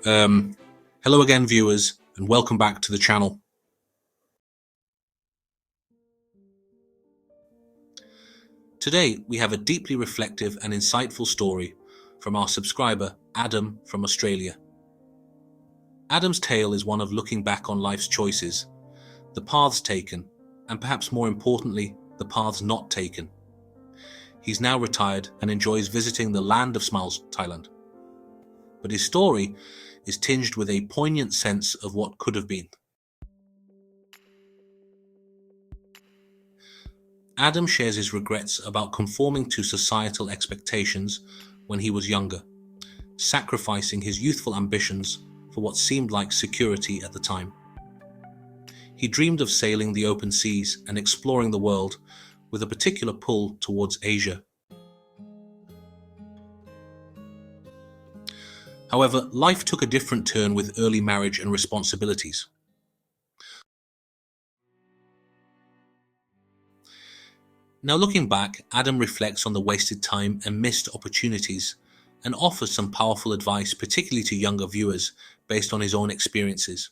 Um, Hello again, viewers, and welcome back to the channel. Today, we have a deeply reflective and insightful story from our subscriber, Adam from Australia. Adam's tale is one of looking back on life's choices, the paths taken, and perhaps more importantly, the paths not taken. He's now retired and enjoys visiting the land of smiles, Thailand. But his story is tinged with a poignant sense of what could have been. Adam shares his regrets about conforming to societal expectations when he was younger, sacrificing his youthful ambitions for what seemed like security at the time. He dreamed of sailing the open seas and exploring the world, with a particular pull towards Asia. However, life took a different turn with early marriage and responsibilities. Now looking back, Adam reflects on the wasted time and missed opportunities and offers some powerful advice, particularly to younger viewers, based on his own experiences.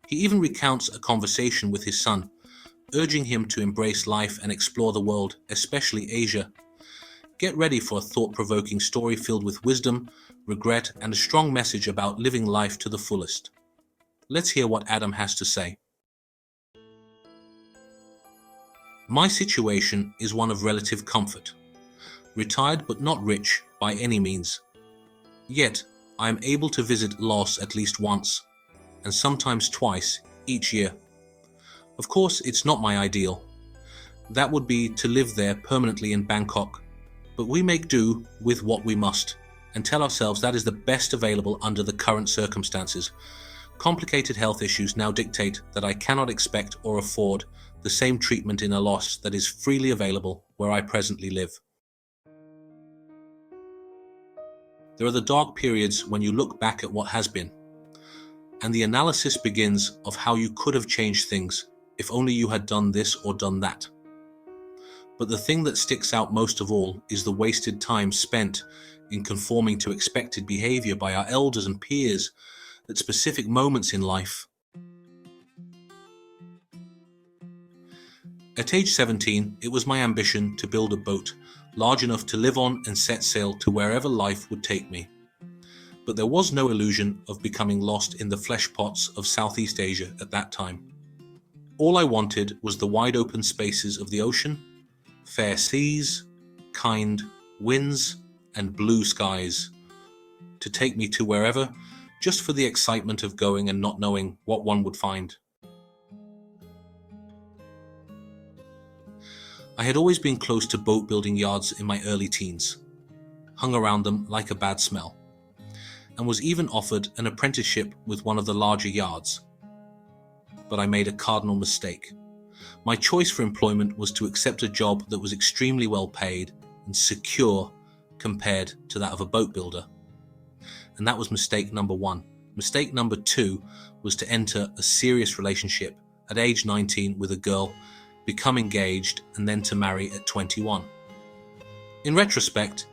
He even recounts a conversation with his son, urging him to embrace life and explore the world, especially Asia. Get ready for a thought-provoking story filled with wisdom, regret, and a strong message about living life to the fullest. Let's hear what Adam has to say. My situation is one of relative comfort. Retired but not rich by any means. Yet, I am able to visit Laos at least once, and sometimes twice each year. Of course, it's not my ideal. That would be to live there permanently in Bangkok, but we make do with what we must, and tell ourselves that is the best available under the current circumstances. Complicated health issues now dictate that I cannot expect or afford the same treatment in a loss that is freely available where I presently live. There are the dark periods when you look back at what has been, and the analysis begins of how you could have changed things if only you had done this or done that. But the thing that sticks out most of all is the wasted time spent in conforming to expected behavior by our elders and peers at specific moments in life. At age 17, it was my ambition to build a boat large enough to live on and set sail to wherever life would take me. But there was no illusion of becoming lost in the flesh pots of Southeast Asia at that time. All I wanted was the wide open spaces of the ocean, fair seas, kind winds, and blue skies to take me to wherever, just for the excitement of going and not knowing what one would find. I had always been close to boat building yards in my early teens, hung around them like a bad smell, and was even offered an apprenticeship with one of the larger yards. But I made a cardinal mistake. My choice for employment was to accept a job that was extremely well paid and secure compared to that of a boat builder. And that was mistake number one. Mistake number two was to enter a serious relationship at age 19 with a girl, become engaged, and then to marry at 21. In retrospect,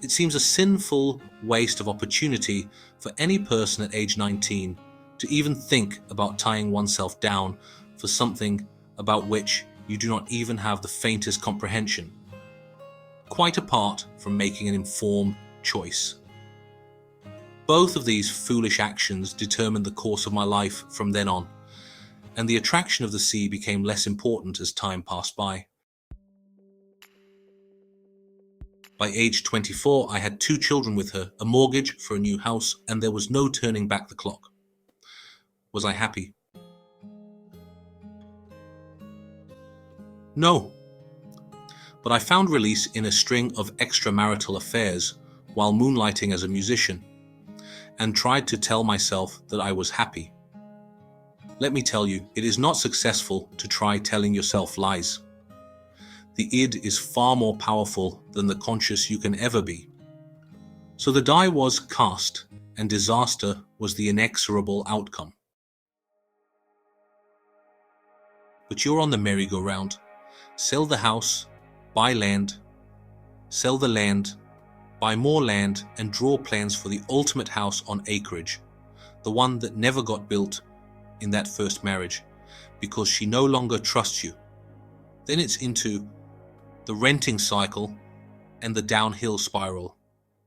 it seems a sinful waste of opportunity for any person at age 19 to even think about tying oneself down for something about which you do not even have the faintest comprehension, quite apart from making an informed choice. Both of these foolish actions determined the course of my life from then on, and the attraction of the sea became less important as time passed by. By age 24, I had 2 children with her, a mortgage for a new house, and there was no turning back the clock. Was I happy? No. But I found release in a string of extramarital affairs while moonlighting as a musician, and tried to tell myself that I was happy. Let me tell you, it is not successful to try telling yourself lies. The id is far more powerful than the conscious you can ever be. So the die was cast, and disaster was the inexorable outcome. But you're on the merry-go-round. Sell the house, buy land, sell the land, buy more land and draw plans for the ultimate house on acreage, the one that never got built in that first marriage, because she no longer trusts you. Then it's into the renting cycle and the downhill spiral.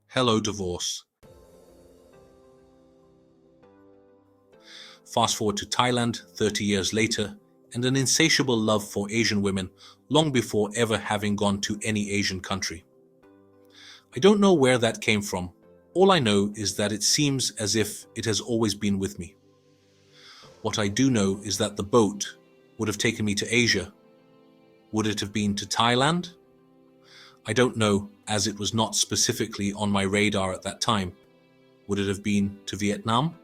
Hello, divorce. Fast forward to Thailand 30 years later, and an insatiable love for Asian women long before ever having gone to any Asian country. I don't know where that came from. All I know is that it seems as if it has always been with me. What I do know is that the boat would have taken me to Asia. Would it have been to Thailand? I don't know, as it was not specifically on my radar at that time. Would it have been to Vietnam?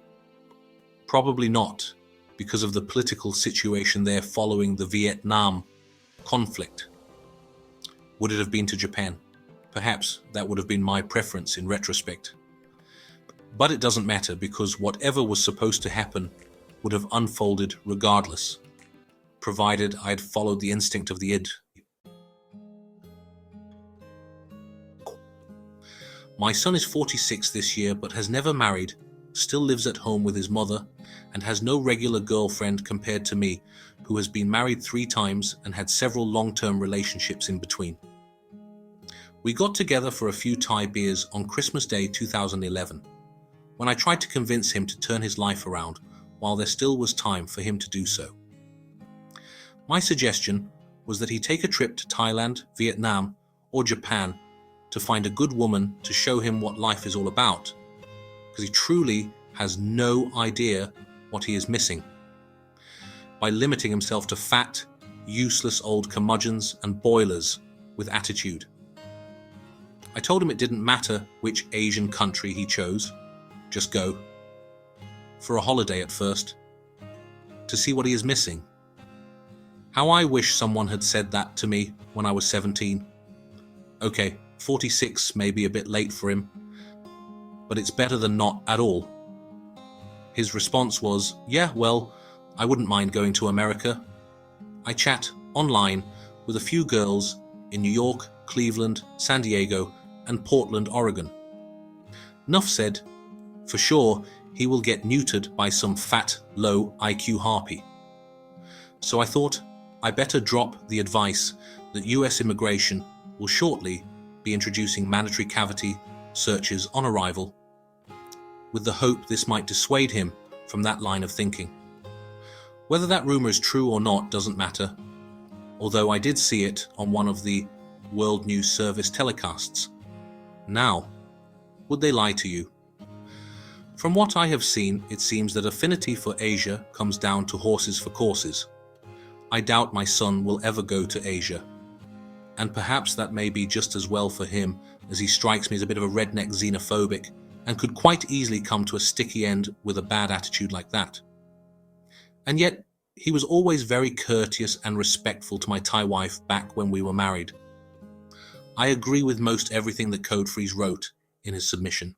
Probably not, because of the political situation there following the Vietnam conflict. Would it have been to Japan? Perhaps that would have been my preference in retrospect. But it doesn't matter, because whatever was supposed to happen would have unfolded regardless, provided I had followed the instinct of the id. My son is 46 this year, but has never married, still lives at home with his mother, and has no regular girlfriend compared to me, who has been married 3 times and had several long-term relationships in between. We got together for a few Thai beers on Christmas Day 2011, when I tried to convince him to turn his life around while there still was time for him to do so. My suggestion was that he take a trip to Thailand, Vietnam, or Japan to find a good woman to show him what life is all about, because he truly has no idea what he is missing by limiting himself to fat, useless old curmudgeons and boilers with attitude. I told him it didn't matter which Asian country he chose, just go. For a holiday at first, to see what he is missing. How I wish someone had said that to me when I was 17. Okay, 46 may be a bit late for him, but it's better than not at all. His response was, yeah, well, I wouldn't mind going to America. I chat online with a few girls in New York, Cleveland, San Diego, and Portland, Oregon. Nuff said, for sure, he will get neutered by some fat, low IQ harpy. So I thought I better drop the advice that US immigration will shortly be introducing mandatory cavity searches on arrival, with the hope this might dissuade him from that line of thinking. Whether that rumor is true or not doesn't matter, although I did see it on one of the World News Service telecasts. Now, would they lie to you? From what I have seen, it seems that affinity for Asia comes down to horses for courses. I doubt my son will ever go to Asia, and perhaps that may be just as well for him, as he strikes me as a bit of a redneck xenophobic and could quite easily come to a sticky end with a bad attitude like that. And yet, he was always very courteous and respectful to my Thai wife back when we were married. I agree with most everything that Code Freeze wrote in his submission.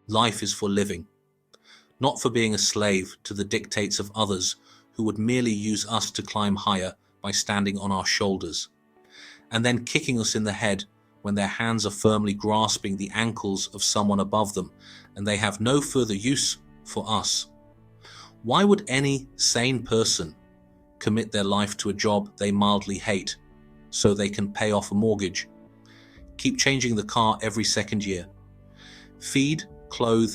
Life is for living, not for being a slave to the dictates of others who would merely use us to climb higher by standing on our shoulders, and then kicking us in the head when their hands are firmly grasping the ankles of someone above them and they have no further use for us. Why would any sane person commit their life to a job they mildly hate so they can pay off a mortgage, keep changing the car every second year, feed, clothe,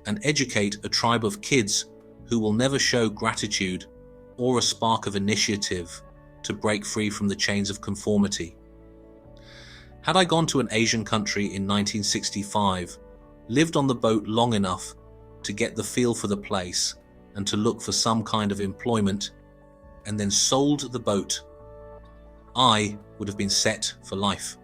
and educate a tribe of kids who will never show gratitude or a spark of initiative to break free from the chains of conformity? Had I gone to an Asian country in 1965, lived on the boat long enough to get the feel for the place and to look for some kind of employment, and then sold the boat, I would have been set for life.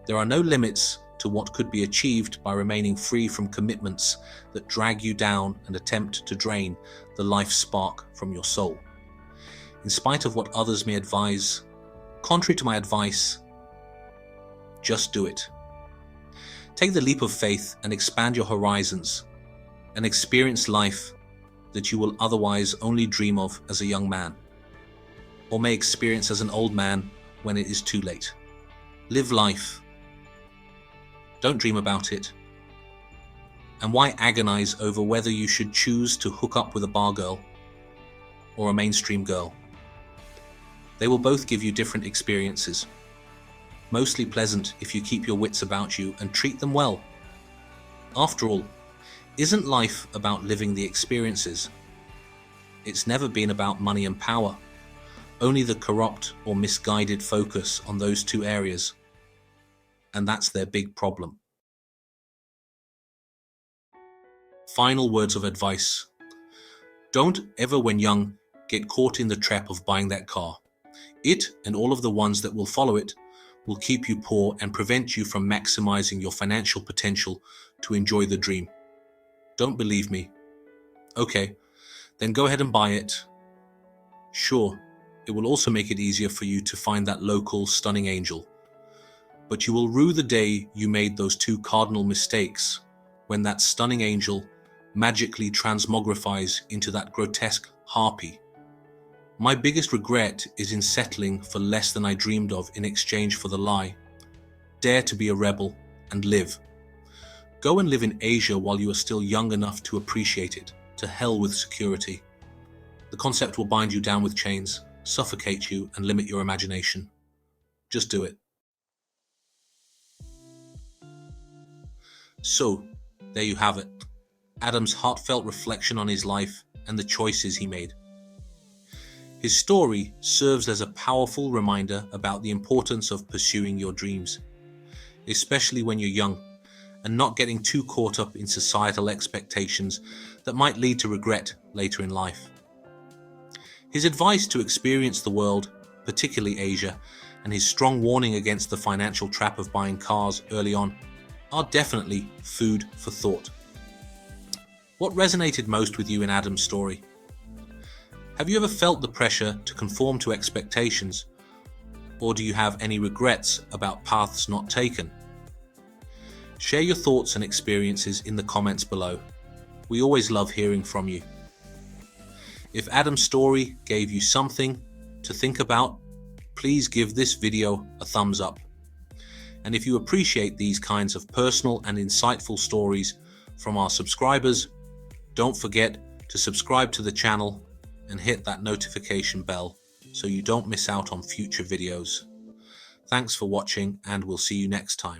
There are no limits to what could be achieved by remaining free from commitments that drag you down and attempt to drain the life spark from your soul. In spite of what others may advise, contrary to my advice, just do it. Take the leap of faith and expand your horizons and experience life that you will otherwise only dream of as a young man, or may experience as an old man when it is too late. Live life. Don't dream about it. And why agonize over whether you should choose to hook up with a bar girl or a mainstream girl? They will both give you different experiences. Mostly pleasant if you keep your wits about you and treat them well. After all, isn't life about living the experiences? It's never been about money and power, only the corrupt or misguided focus on those two areas. And that's their big problem. Final words of advice. Don't ever, when young, get caught in the trap of buying that car. It, and all of the ones that will follow it, will keep you poor and prevent you from maximizing your financial potential to enjoy the dream. Don't believe me? Okay, then go ahead and buy it. Sure, it will also make it easier for you to find that local stunning angel. But you will rue the day you made those two cardinal mistakes, when that stunning angel magically transmogrifies into that grotesque harpy. My biggest regret is in settling for less than I dreamed of in exchange for the lie. Dare to be a rebel and live. Go and live in Asia while you are still young enough to appreciate it. To hell with security. The concept will bind you down with chains, suffocate you, and limit your imagination. Just do it. So, there you have it. Adam's heartfelt reflection on his life and the choices he made. His story serves as a powerful reminder about the importance of pursuing your dreams, especially when you're young, and not getting too caught up in societal expectations that might lead to regret later in life. His advice to experience the world, particularly Asia, and his strong warning against the financial trap of buying cars early on are definitely food for thought. What resonated most with you in Adam's story? Have you ever felt the pressure to conform to expectations, or do you have any regrets about paths not taken? Share your thoughts and experiences in the comments below. We always love hearing from you. If Adam's story gave you something to think about, please give this video a thumbs up. And if you appreciate these kinds of personal and insightful stories from our subscribers, don't forget to subscribe to the channel and hit that notification bell so you don't miss out on future videos. Thanks for watching, and we'll see you next time.